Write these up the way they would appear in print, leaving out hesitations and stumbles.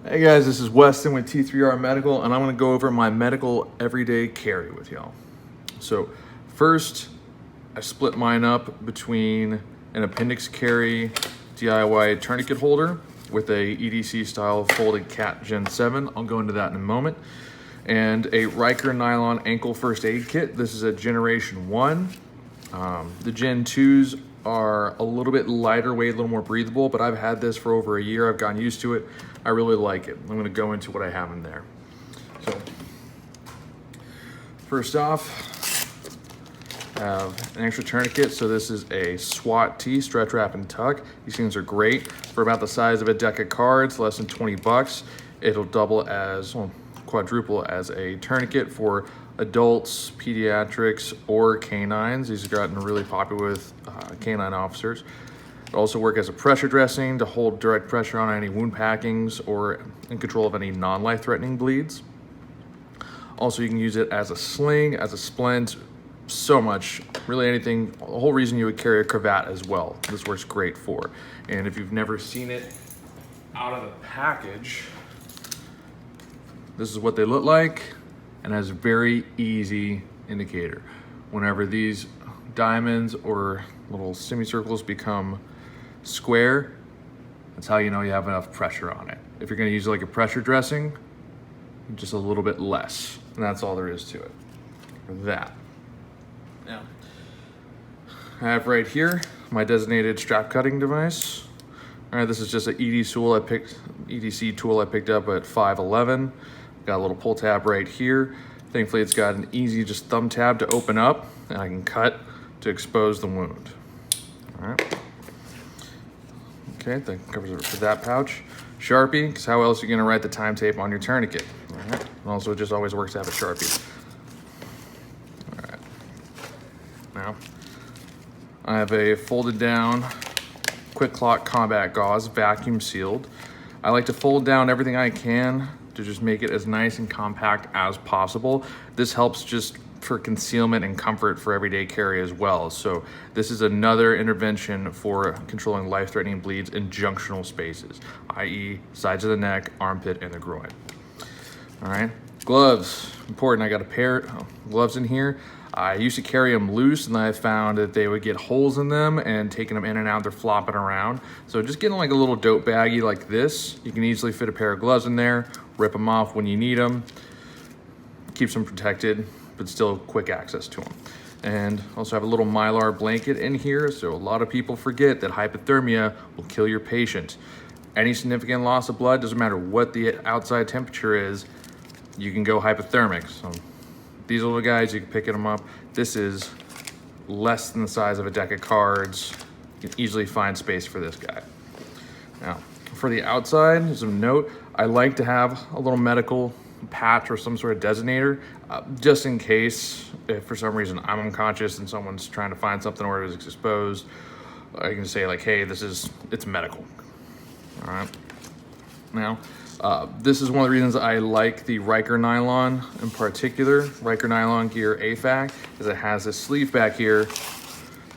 Hey guys, this is Weston with T3R Medical, and I'm going to go over my medical everyday carry with y'all. So first, I split mine up between an appendix carry DIY tourniquet holder with a EDC style folded cat Gen 7. I'll go into that in a moment. And a Riker nylon ankle first aid kit. This is a Generation 1. The Gen 2s are a little bit lighter weight, a little more breathable, but I've had this for over a year. I've gotten used to it. I really like it. I'm going to go into what I have in there. So first off, I have an extra tourniquet. So this is a SWAT T, stretch, wrap, and tuck. These things are great for about the size of a deck of cards, less than 20 bucks. It'll double as, well, quadruple as a tourniquet for adults, pediatrics, or canines. These have gotten really popular with canine officers. It also work as a pressure dressing to hold direct pressure on any wound packings or in control of any non-life-threatening bleeds. Also, you can use it as a sling, as a splint, so much, really anything. The whole reason you would carry a cravat as well, this works great for. And if you've never seen it out of the package, this is what they look like, and has a very easy indicator. Whenever these diamonds or little semicircles become square, that's how you know you have enough pressure on it. If you're gonna use it like a pressure dressing, just a little bit less, and that's all there is to it for that. Now, I have right here my designated strap cutting device. All right, this is just an EDC tool I picked up at 511. Got a little pull tab right here. Thankfully, it's got an easy just thumb tab to open up, and I can cut to expose the wound. All right. Okay, that covers it for that pouch. Sharpie, because how else are you gonna write the time tape on your tourniquet? All right. And also, it just always works to have a Sharpie. All right. Now, I have a folded down Quick Clot Combat Gauze, vacuum sealed. I like to fold down everything I can to just make it as nice and compact as possible. This helps just for concealment and comfort for everyday carry as well. So this is another intervention for controlling life-threatening bleeds in junctional spaces, i.e. sides of the neck, armpit, and the groin. All right, gloves, important. I got a pair of gloves in here. I used to carry them loose, and I found that they would get holes in them, and taking them in and out, they're flopping around. So just getting like a little dope baggie like this, you can easily fit a pair of gloves in there, rip them off when you need them, keeps them protected, but still quick access to them. And also have a little Mylar blanket in here, so a lot of people forget that hypothermia will kill your patient. Any significant loss of blood, doesn't matter what the outside temperature is, you can go hypothermic. So these little guys, you can pick them up. This is less than the size of a deck of cards. You can easily find space for this guy. Now, for the outside, as a note, I like to have a little medical patch or some sort of designator, just in case, if for some reason I'm unconscious and someone's trying to find something or is exposed, I can say like, hey, it's medical. All right. Now, this is one of the reasons I like the Riker nylon in particular, Riker nylon gear AFAC, is it has this sleeve back here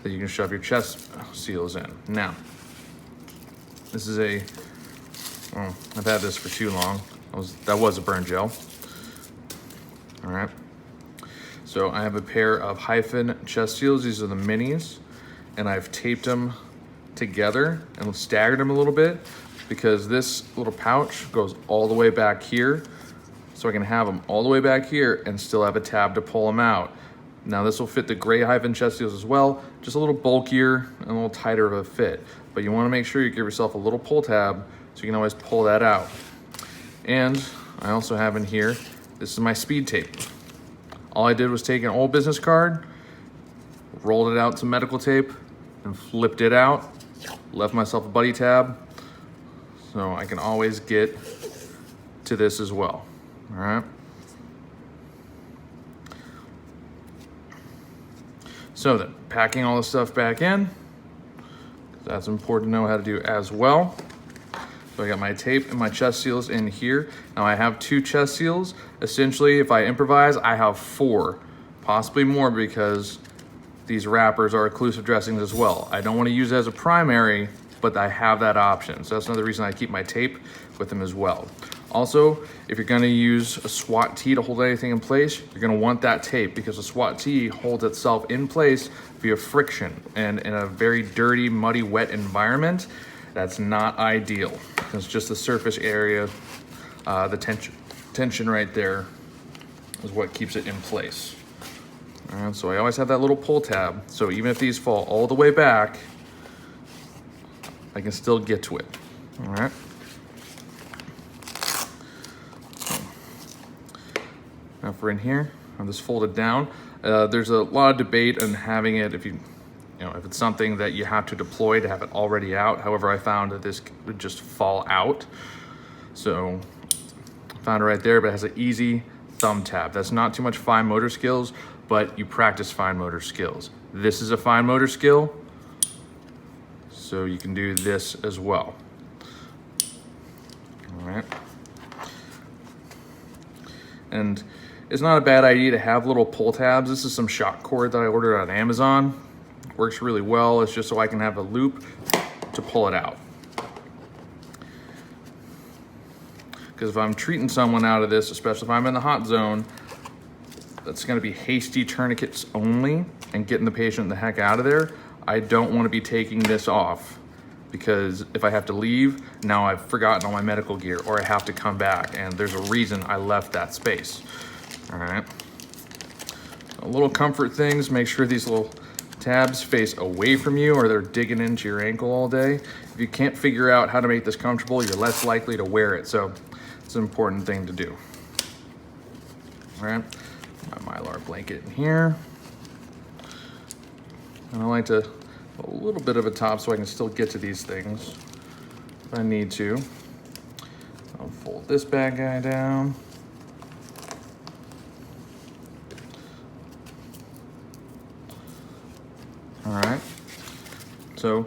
that you can shove your chest seals in. Now, this is I've had this for too long. That was a burn gel. All right. So I have a pair of hyphen chest seals. These are the minis, and I've taped them together and staggered them a little bit because this little pouch goes all the way back here. So I can have them all the way back here and still have a tab to pull them out. Now this will fit the gray hyphen chest seals as well, just a little bulkier and a little tighter of a fit. But you wanna make sure you give yourself a little pull tab so you can always pull that out. And I also have in here, this is my speed tape. All I did was take an old business card, rolled it out to medical tape, and flipped it out. Left myself a buddy tab, so I can always get to this as well, all right? So then, packing all the stuff back in, that's important to know how to do as well. So I got my tape and my chest seals in here. Now I have 2 chest seals. Essentially, if I improvise, I have 4, possibly more, because these wrappers are occlusive dressings as well. I don't want to use it as a primary, but I have that option. So that's another reason I keep my tape with them as well. Also, if you're gonna use a SWAT tee to hold anything in place, you're gonna want that tape because a SWAT tee holds itself in place via friction. And in a very dirty, muddy, wet environment, that's not ideal. It's just the surface area, the tension right there is what keeps it in place. All right, so I always have that little pull tab. So even if these fall all the way back, I can still get to it. All right. Now for in here, I have this folded down. There's a lot of debate on having it if it's something that you have to deploy to have it already out. However, I found that this would just fall out. So I found it right there, but it has an easy thumb tab. That's not too much fine motor skills, but you practice fine motor skills. This is a fine motor skill, so you can do this as well. All right. And it's not a bad idea to have little pull tabs. This is some shock cord that I ordered on Amazon. Works really well. It's just so I can have a loop to pull it out. Because if I'm treating someone out of this, especially if I'm in the hot zone, that's gonna be hasty tourniquets only and getting the patient the heck out of there. I don't wanna be taking this off because if I have to leave, now I've forgotten all my medical gear or I have to come back and there's a reason I left that space. All right. A little comfort things, make sure these little tabs face away from you or they're digging into your ankle all day. If you can't figure out how to make this comfortable, you're less likely to wear it. So it's an important thing to do. All right, my Mylar blanket in here. And I like to a little bit of a top so I can still get to these things if I need to. I'll fold this bad guy down. All right, so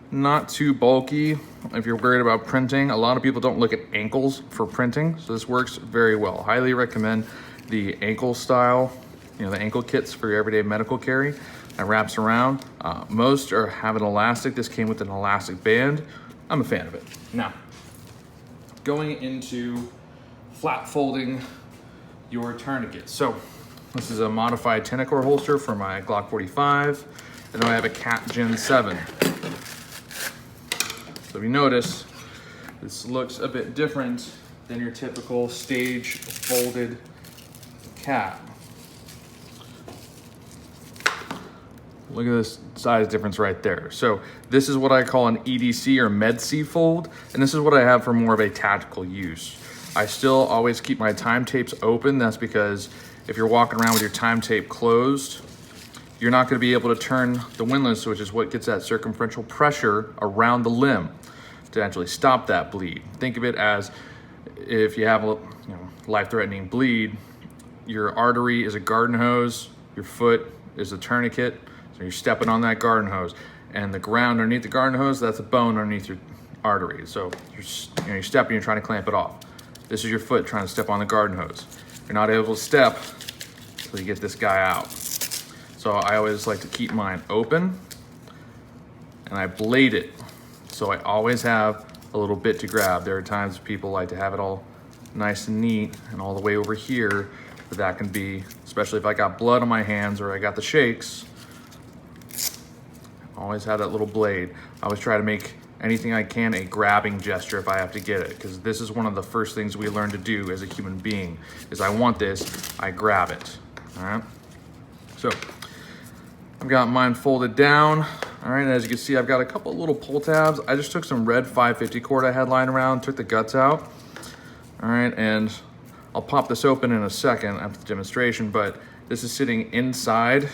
not too bulky. If you're worried about printing, a lot of people don't look at ankles for printing, so this works very well. Highly recommend the ankle style, the ankle kits for your everyday medical carry. That wraps around. Most have an elastic. This came with an elastic band. I'm a fan of it. Now, going into flat folding your tourniquet. So this is a modified Tenacore holster for my Glock 45. And then I have a Cat Gen 7. So if you notice, this looks a bit different than your typical stage folded cat. Look at this size difference right there. So this is what I call an EDC or MEDC fold, and this is what I have for more of a tactical use. I still always keep my time tapes open. That's because if you're walking around with your time tape closed, you're not going to be able to turn the windlass, which is what gets that circumferential pressure around the limb to actually stop that bleed. Think of it as if you have a life-threatening bleed, your artery is a garden hose, your foot is a tourniquet, so you're stepping on that garden hose, and the ground underneath the garden hose, that's a bone underneath your artery. So you're stepping, you're trying to clamp it off. This is your foot trying to step on the garden hose. You're not able to step until you get this guy out. So I always like to keep mine open and I blade it. So I always have a little bit to grab. There are times people like to have it all nice and neat and all the way over here, but that can be, especially if I got blood on my hands or I got the shakes, I always have that little blade. I always try to make anything I can a grabbing gesture if I have to get it, because this is one of the first things we learn to do as a human being, is I want this, I grab it, all right? So I've got mine folded down. All right, and as you can see, I've got a couple little pull tabs. I just took some red 550 cord I had lying around, took the guts out. All right, and I'll pop this open in a second after the demonstration, but this is sitting inside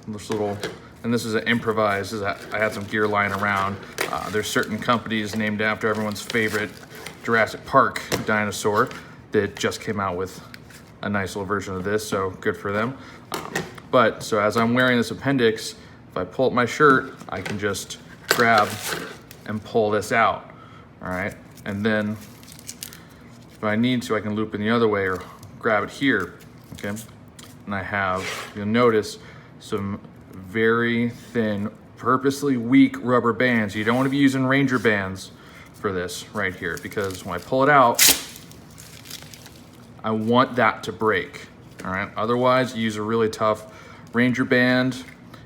this little, and this is an improvised, I had some gear lying around. There's certain companies named after everyone's favorite Jurassic Park dinosaur that just came out with a nice little version of this, so good for them. But so as I'm wearing this appendix, if I pull up my shirt, I can just grab and pull this out, all right? And then if I need to, I can loop in the other way or grab it here, okay? And I have, you'll notice, some very thin, purposely weak rubber bands. You don't want to be using Ranger bands, for this right here, because when I pull it out, I want that to break, all right? Otherwise, you use a really tough Ranger band,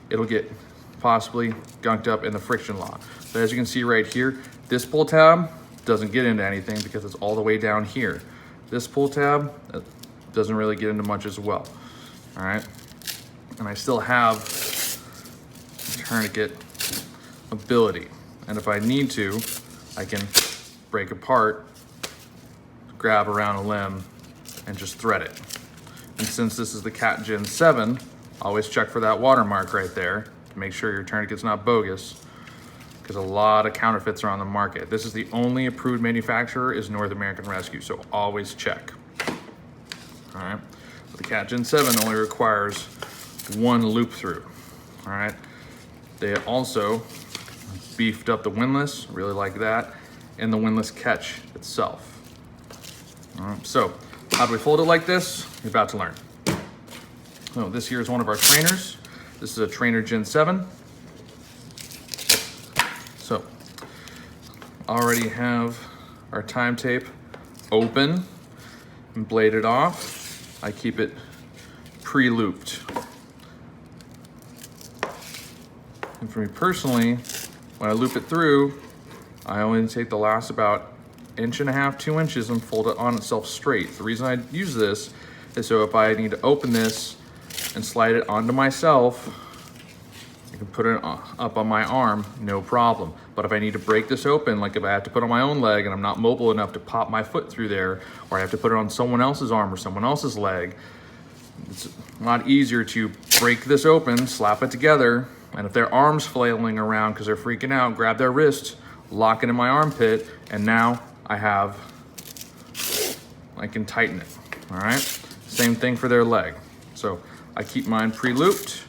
it'll get possibly gunked up in the friction lock. But as you can see right here, this pull tab doesn't get into anything because it's all the way down here. This pull tab doesn't really get into much as well, all right? And I still have tourniquet ability. And if I need to, I can break apart, grab around a limb, and just thread it. And since this is the Cat Gen 7, always check for that watermark right there to make sure your tourniquet's not bogus, because a lot of counterfeits are on the market. This is the only approved manufacturer is North American Rescue, so always check. All right, the Cat Gen 7 only requires one loop through, all right? They also beefed up the windlass, really like that, and the windlass catch itself. All right, so how do we fold it like this? You're about to learn. So this here is one of our trainers. This is a Trainer Gen 7. So already have our time tape open and bladed off. I keep it pre-looped. And for me personally, when I loop it through, I only take the last about 1.5 to 2 inches and fold it on itself straight. The reason I use this is so if I need to open this and slide it onto myself, I can put it up on my arm, no problem. But if I need to break this open, like if I have to put it on my own leg and I'm not mobile enough to pop my foot through there, or I have to put it on someone else's arm or someone else's leg, it's a lot easier to break this open, slap it together, and if their arm's flailing around because they're freaking out, grab their wrist, lock it in my armpit, and now I can tighten it, all right? Same thing for their leg. So I keep mine pre-looped,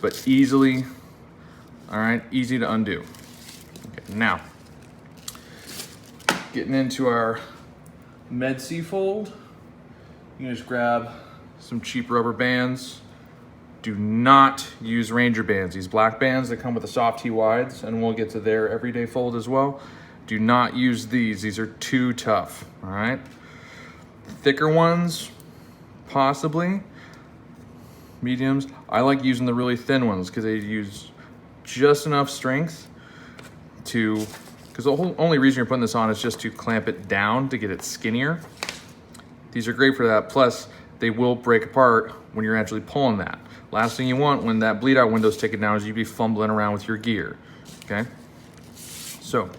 but easily, all right, easy to undo. Okay, now, getting into our MEDC fold, you can just grab some cheap rubber bands. Do not use Ranger bands. These black bands that come with the soft T-wides, and we'll get to their everyday fold as well. Do not use these. These are too tough, all right? Thicker ones, possibly. Mediums. I like using the really thin ones because they use just enough strength to, because the only reason you're putting this on is just to clamp it down to get it skinnier. These are great for that. Plus, they will break apart when you're actually pulling that. Last thing you want when that bleed out window's taken down is you be fumbling around with your gear, okay? So,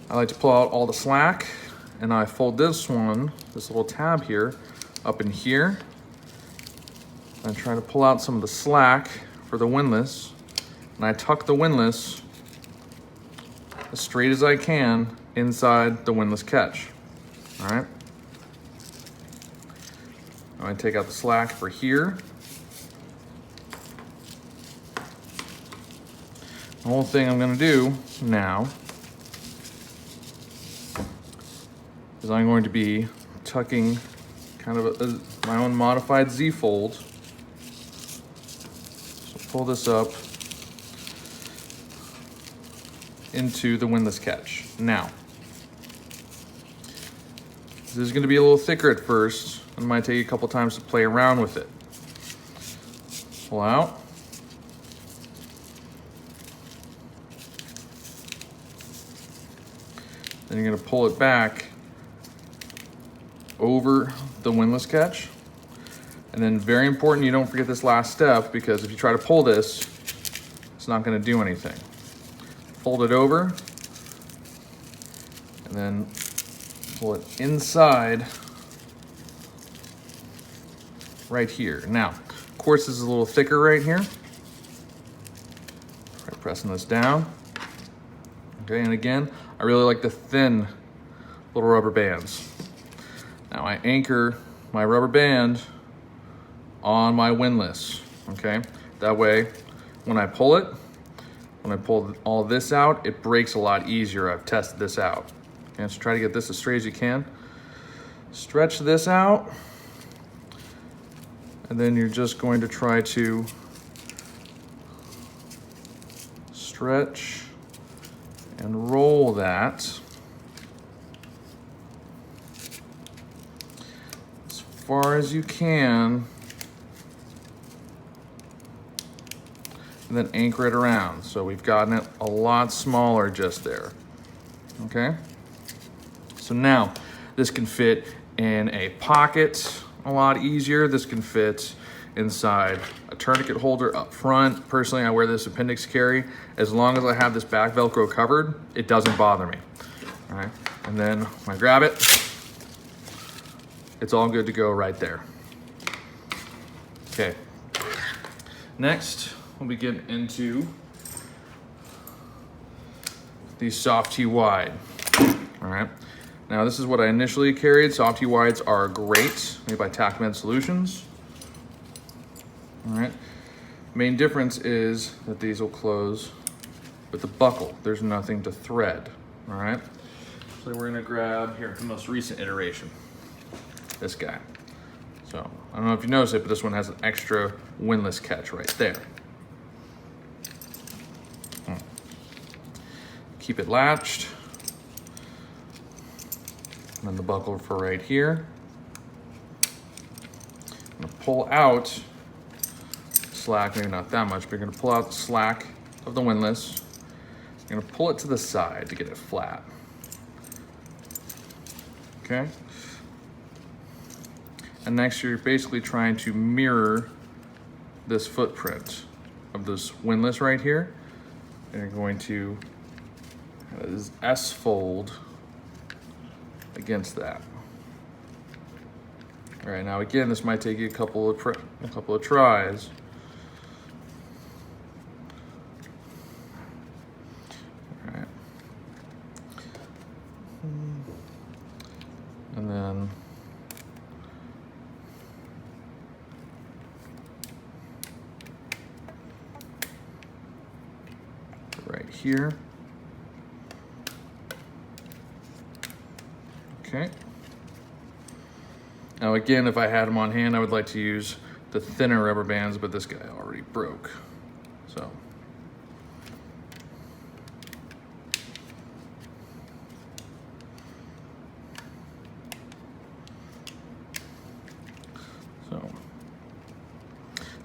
I like to pull out all the slack, and I fold this one, this little tab here, up in here. I try to pull out some of the slack for the windlass, and I tuck the windlass as straight as I can inside the windlass catch, all right? I'm gonna take out the slack for here. The whole thing I'm gonna do now is I'm going to be tucking kind of my own modified Z-fold. So pull this up into the windlass catch. Now, this is gonna be a little thicker at first. It might take a couple times to play around with it. Pull out. Then you're gonna pull it back over the windlass catch. And then very important, you don't forget this last step, because if you try to pull this, it's not gonna do anything. Fold it over, and then pull it inside right here. Now, of course, this is a little thicker right here. Try pressing this down. Okay, and again, I really like the thin little rubber bands. Now I anchor my rubber band on my windlass, okay? That way, when I pull it, when I pull all this out, it breaks a lot easier. I've tested this out. Okay, so try to get this as straight as you can. Stretch this out, and then you're just going to try to stretch and roll that as far as you can, and then anchor it around. So we've gotten it a lot smaller just there, okay? So now this can fit in a pocket a lot easier. This can fit inside a tourniquet holder up front. Personally, I wear this appendix carry. As long as I have this back Velcro covered, it doesn't bother me. All right, and then when I grab it, it's all good to go right there. Okay, next we'll be getting into these soft T wide. All right, now this is what I initially carried. Soft T wides are great, made by TacMed Solutions. All right, main difference is that these will close with the buckle. There's nothing to thread, all right? So we're gonna grab here the most recent iteration, this guy. So I don't know if you noticed it, but this one has an extra windlass catch right there. Keep it latched. And then the buckle for right here. I'm gonna pull out slack, maybe not that much, but you're gonna pull out the slack of the windlass. You're gonna pull it to the side to get it flat. Okay? And next you're basically trying to mirror this footprint of this windlass right here. And you're going to have this S fold against that. All right, now again, this might take you a couple of tries. All right. And then right here. Okay. Now again, if I had them on hand, I would like to use the thinner rubber bands, but this guy already broke. So.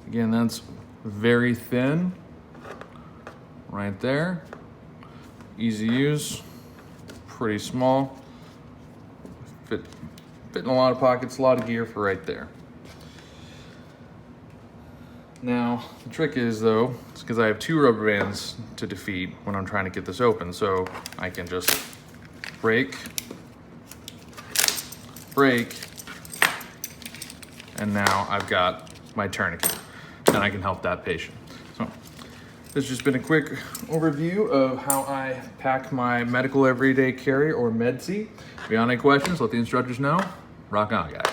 Again, that's very thin right there. Easy use, pretty small. Fit in a lot of pockets, a lot of gear for right there. Now, the trick is though, it's because I have two rubber bands to defeat when I'm trying to get this open. So I can just break, and now I've got my tourniquet, and I can help that patient. So this has just been a quick overview of how I pack my medical everyday carry, or MEDC. If you have any questions, let the instructors know. Rock on, guys.